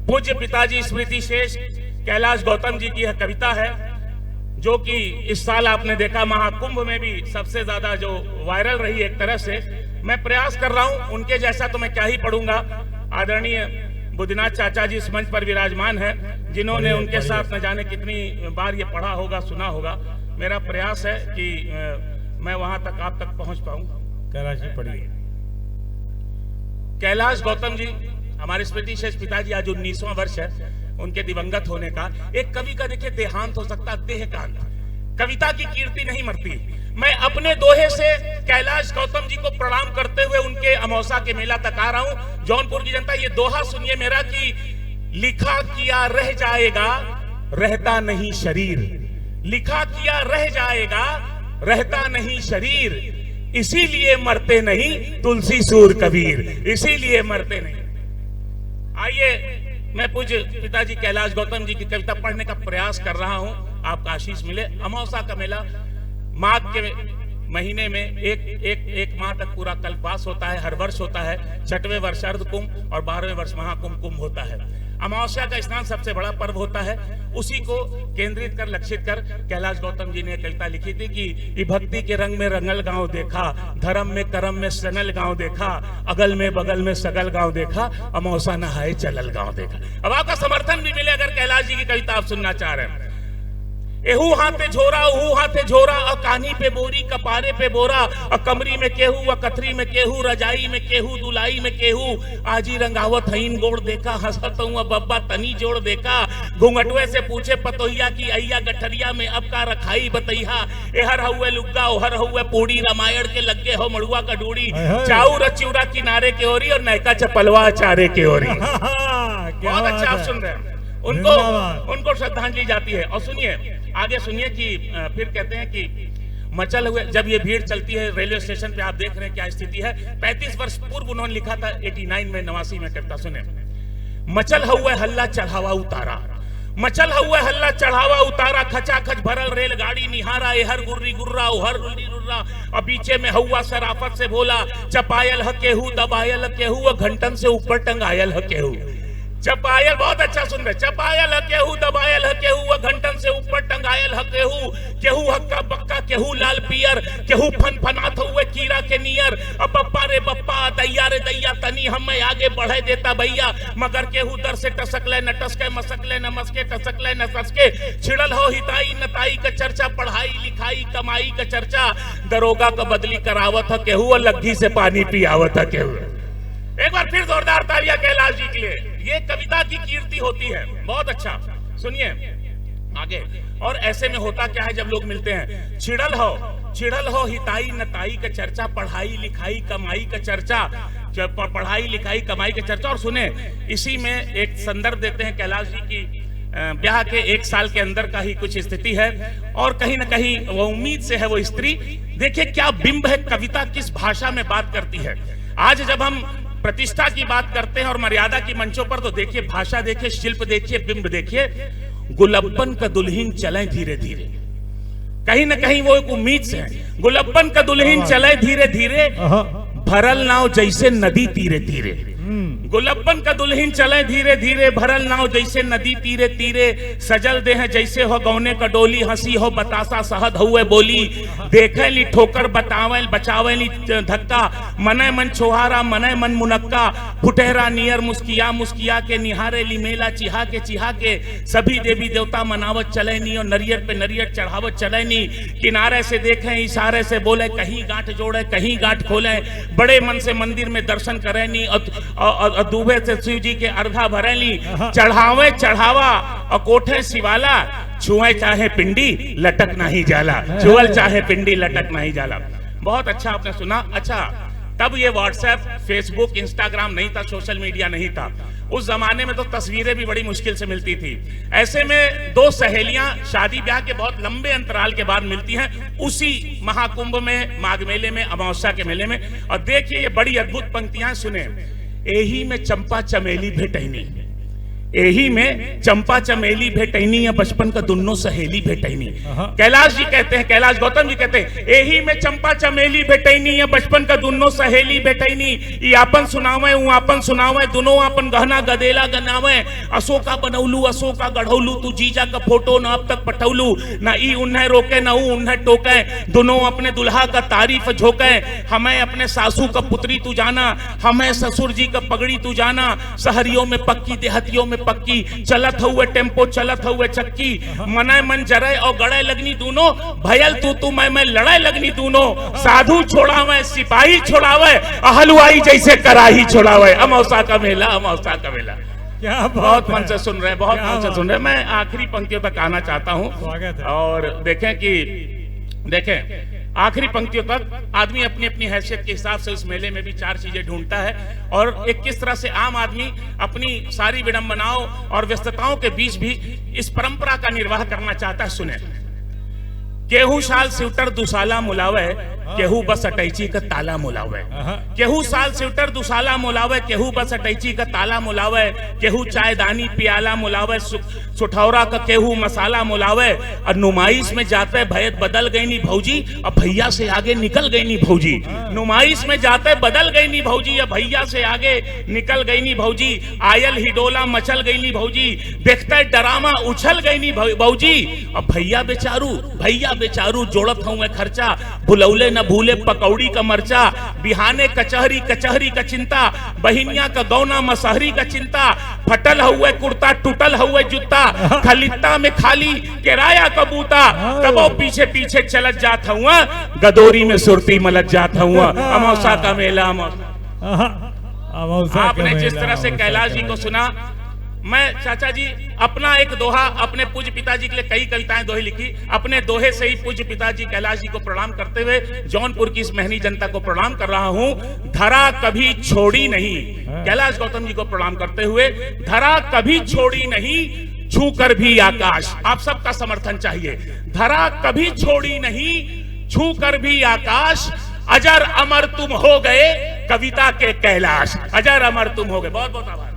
पूज्य पिताजी स्मृति शेष कैलाश गौतम जी की यह कविता है, जो कि इस साल आपने देखा महाकुंभ में भी सबसे ज्यादा जो वायरल रही। एक तरह से मैं प्रयास कर रहा हूं, उनके जैसा तो मैं क्या ही पढ़ूंगा। आदरणीय बुद्धनाथ चाचा जी इस मंच पर विराजमान है, जिन्होंने उनके साथ न जाने कितनी बार ये पढ़ा होगा, सुना होगा। मेरा प्रयास है कि मैं वहां तक आप तक पहुंच पाऊं। कैलाश जी पढ़िए। कैलाश गौतम जी हमारे स्मृति शेष पिताजी, आज 19वां वर्ष है उनके दिवंगत होने का। एक कवि का देखिए देहांत हो सकता, देहकांत। कविता की कीर्ति नहीं मरती। मैं अपने दोहे से कैलाश गौतम जी को प्रणाम करते हुए उनके अमौसा के मेला तक आ रहा हूं। जौनपुर की जनता, ये दोहा सुनिए मेरा कि लिखा किया रह जाएगा, रहता नहीं शरीर। लिखा किया रह जाएगा, रहता नहीं शरीर, इसीलिए मरते नहीं तुलसी सूर कबीर, इसीलिए मरते नहीं। आइए मैं पूज्य पिताजी कैलाश गौतम जी की कविता पढ़ने का प्रयास कर रहा हूं, आपका आशीष मिले। अमावस्या का मेला माघ के महीने में एक माह तक पूरा कल्पवास होता है, हर वर्ष होता है। 6वें वर्ष अर्ध कुंभ और 12वें वर्ष महाकुंभ कुंभ होता है। अमावस्या का स्नान सबसे बड़ा पर्व होता है। उसी को केंद्रित कर, लक्षित कर कैलाश गौतम जी ने कविता लिखी थी कि भक्ति के रंग में रंगल गांव देखा, धर्म में करम में सनल गांव देखा, अगल में बगल में सगल गांव देखा, अमावस्या नहाए चलल गांव देखा। अब आपका समर्थन भी मिले अगर कैलाश जी की कविता आप सुनना चाह रहे हैं। एहू हाथे झोरा, ओहू हाथे झोरा, कान्ही पे बोरी, कपारे पे बोरा, कमरी में केहू, कथरी में केहू, रजाई में केहू, दुलाई में केहू, आजी रंगावत हईन गोड़ देखा, हंसत हूँ बब्बा तनी जोड़ देखा, घूंघटवे से पूछे पतोहिया की अय्या गठरिया में अब का रखाई बतैहा, एहर हुए लुग्गा ओहर हुए पूड़ी, रामायण के लगे हो मड़ुआ का डूड़ी, चाउर चिउरा किनारे के ओरी और नैका चपलवा चारे के ओरी। बहुत अच्छा आप सुन रहे हैं। उनको श्रद्धांजलि जाती है। और सुनिए आगे, सुनिए कि फिर कहते हैं कि मचल हुए, जब ये भीड़ चलती है रेलवे स्टेशन पे, आप देख रहे हैं क्या स्थिति है। 35 वर्ष पूर्व उन्होंने लिखा था 89 में, 89 में कविता सुने। मचल हुए हल्ला चढ़ावा उतारा, मचल हुए हल्ला चढ़ावा उतारा, खचा खच भरल रेलगाड़ी निहारा, एहर गुर्री गुर्रा ओहर गुर्री गुर्रा, और पीछे में हुआ शराफत से बोला, चपायल ह केहू, दबायल ह केहू, घंटन से ऊपर टंगायल ह केहू। चपायल, बहुत अच्छा सुन रहे, चपायल ह केहू, दबायल ह केहू, घंटन से ऊपर टंगायल ह केहू, केहू हक्का बक्का, केहू लाल पियर, केहू फन फनात हुए कीड़ा के नियर, अब बप्पा रे बप्पा, दैया रे दैया, तनी हमें आगे बढ़े देता भैया, मगर केहू दर से टसकले न टसके, मसकले न मसके, टसकले न ससके, छिड़ल हो हिताई नताई का चर्चा, पढ़ाई लिखाई कमाई का चर्चा, दरोगा का बदली करावत ह केहू, और लग्गी से पानी पियावत ह केहू। एक बार फिर जोरदार तालियां कैलाश जी के लिए। ये कविता की कीर्ति होती है। बहुत अच्छा, सुनिए आगे। और ऐसे में होता क्या है जब लोग मिलते हैं, छिड़ल हो हिताई नताई का चर्चा, पढ़ाई लिखाई कमाई का चर्चा, पढ़ाई लिखाई कमाई का चर्चा। और सुने इसी में एक संदर्भ देते हैं कैलाश जी की ब्याह के 1 साल के अंदर का ही कुछ स्थिति है, और कहीं ना कहीं वो उम्मीद से है वो स्त्री। देखिए क्या बिंब है, कविता किस भाषा में बात करती है। आज जब हम प्रतिष्ठा की बात करते हैं और मर्यादा की मंचों पर, तो देखिए भाषा देखिए, शिल्प देखिए, बिंब देखिए। गुलब्बन का दुल्हन चले धीरे धीरे, कहीं ना कहीं वो एक उम्मीद से है। गुलब्बन का दुल्हन चले धीरे धीरे, भरल नाव जैसे नदी तीरे तीरे। गुलब्बन का दुल्हन चले धीरे धीरे, भरल नाव जैसे नदी तीरे तीरे, सजल दे है जैसे हो गौने का डोली, हंसी हो बतासा सहद हुए बोली, देखे ली ठोकर बतावे बचावे ली धक्का, मने मन छोहारा मने मन मुनक्का, फुटेरा नियर मुस्किया मुस्किया के, निहारे ली मेला चिहा के, सभी देवी देवता मनावत चले नी, और नरियर पे नरियर चढ़ावत चले नी, किनारे से देखे इशारे से बोले, कहीं गांठ जोड़े कहीं गांठ खोले, बड़े मन से मंदिर में दर्शन करे नी, और दूबे से शिव जी के अर्घा भरेली, चढ़ावे चढ़ावा और कोठे शिवाला, छुए चाहे पिंडी लटक नहीं जाला, छुअल चाहे पिंडी लटक नहीं जाला। बहुत अच्छा आपने सुना। अच्छा, तब ये व्हाट्सएप, फेसबुक, इंस्टाग्राम नहीं था, सोशल मीडिया नहीं था। उस जमाने में तो तस्वीरें भी बड़ी मुश्किल से मिलती थी। ऐसे में 2 सहेलियां शादी ब्याह के बहुत लंबे अंतराल के बाद मिलती हैं उसी महाकुंभ में, माघ मेले में, अमावस्या के मेले में। और देखिए ये बड़ी अद्भुत पंक्तियां सुने। एही में चंपा चमेली भेटैनी, एही में चंपा चमेली भेटैनी या बचपन का दोनों सहेली भेटैनी। कैलाश जी कहते हैं, कैलाश गौतम जी कहते हैं, एही में चंपा चमेली भेटैनी या बचपन का दोनों सहेली भेटैनी। ई आपन सुनावे उ आपन सुनावे, दोनों आपन गहना गदेला गनावे। अशोका बनौलू अशोका गढ़ौलू, तू जीजा का फोटो न अब तक पठौलू। न ई उन्हें रोके न ऊ उन्हें टोके, दोनों अपने दुल्हा का तारीफ झोंके। हमें अपने सासू का पुत्री तू जाना, हमें ससुर जी का पगड़ी तू जाना। शहरियों में पक्की देहतियों में पक्की, चलत हुए टेम्पो चलत हुए चक्की। मने मन जरे और गड़े लगनी दोनों, भयल तू मैं लड़ाई लगनी दोनों। साधु छोड़ावे सिपाही छोड़ावे, हलवाई जैसे कराही छोड़ावे। अमावसा का मेला अमावसा का मेला। क्या बहुत मन से सुन रहे हैं, बहुत मन से सुन रहे हैं। मैं आखिरी पंक्तियों तक आना चाहता हूं और देखें आखिरी पंक्तियों तक आदमी अपनी अपनी हैसियत के हिसाब से उस मेले में भी चार चीजें ढूंढता है और एक किस तरह से आम आदमी अपनी सारी विडंबनाओं और व्यस्तताओं के बीच भी इस परंपरा का निर्वाह करना चाहता है। सुने, केहू साल स्वेटर दुसाला मुलावे, केहू बस अटैची का ताला मुलावे। केहू साल स्वेटर दुसाला मुलावे, केहू बस अटैची का ताला मुलावे। केहू चायदानी पियाला मुलावे, सुठौरा का केहू मसाला मुलावे। और नुमाइश में जाते भयत बदल गई नी भौजी, अब भैया से आगे निकल गई नी भौजी। नुमाइश में जाते बदल गई नी भौजी, अब भैया से आगे निकल गई नी भौजी। आयल हिडोला मचल गई नी भौजी, देखते डरामा उछल गई नी भौजी। अब भैया बेचारू जोड़त हूँ खर्चा, भुलौले न भूले पकौड़ी का मर्चा। बिहाने कचहरी का चिंता, बहिनिया का गौना मसहरी का चिंता। फटल हुए कुर्ता टूटल हुए जूता, खलित्ता में खाली किराया का बूता। तबो पीछे पीछे चलत जात हुआ, गदोरी में सुरती मलत जात हुआ। अमावसा का मेला आपने जिस तरह से कैलाश जी को सुना, मैं चाचा जी अपना एक दोहा अपने पूज्य पिताजी के लिए कई कविताएं दोहे लिखी। अपने दोहे से ही पूज्य पिताजी कैलाश जी को प्रणाम करते हुए जौनपुर की इस मेहनी जनता को प्रणाम कर रहा हूं। धरा कभी छोड़ी नहीं, कैलाश गौतम जी को प्रणाम करते हुए, धरा कभी छोड़ी नहीं, छू कर भी आकाश। आप सबका समर्थन चाहिए। धरा कभी छोड़ी नहीं, छू कर भी आकाश। अजर अमर तुम हो गए कविता के कैलाश, अजर अमर तुम हो गए। बहुत बहुत आभार।